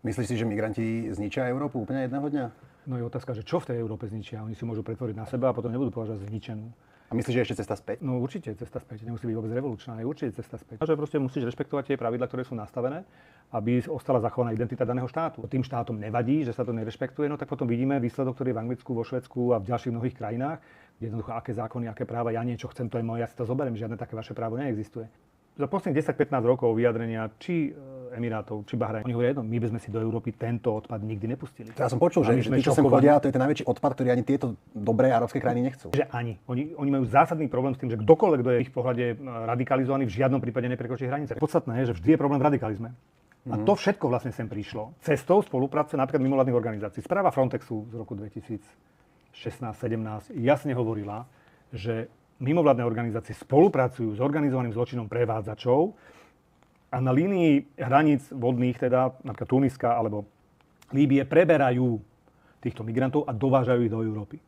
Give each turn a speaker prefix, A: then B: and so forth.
A: Myslíš si, že migranti zničia Európu úplne jedného dňa?
B: No je otázka, že čo v tej Európe zničia. Oni si môžu pretvoriť na seba a potom nebudú považovať za zničenú.
A: A myslíš, že ešte cesta späť?
B: No určite cesta späť. Nemusí byť vôbec revolučná, je určite cesta späť. A že proste musíš rešpektovať tie pravidlá, ktoré sú nastavené, aby ostala zachovaná identita daného štátu. Tým štátom nevadí, že sa to nerešpektuje, no tak potom vidíme výsledok, ktorý je v Anglicku, vo Švédsku a v ďalších mnohých krajinách, kde jednoducho aké zákony, aké práva, ja niečo chcem, to je moje, ja si to zoberiem, žiadne také vaše právo neexistuje. Za posledných 10-15 rokov vyjadrenia či Emirátov, či Bahrajnu, oni hovoria jedno, my by sme si do Európy tento odpad nikdy nepustili.
A: Ja som počul, že tí, čo sem chodia, to je ten najväčší odpad, ktorý ani tieto dobré arabské krajiny nechcú.
B: Že ani. Oni majú zásadný problém s tým, že kdokoľvek, kto je v ich pohľade radikalizovaný, v žiadnom prípade neprekročí hranice. Podstatné je, že vždy je problém v radikalizme. A to všetko vlastne sem prišlo cestou spolupráce napríklad mimovládnych organizácií. Správa Frontexu z roku 2016-17 jasne hovorila, že mimovládne organizácie spolupracujú s organizovaným zločinom prevádzačov a na línii hraníc vodných, teda napríklad Tuniska alebo Líbie, preberajú týchto migrantov a dovážajú ich do Európy.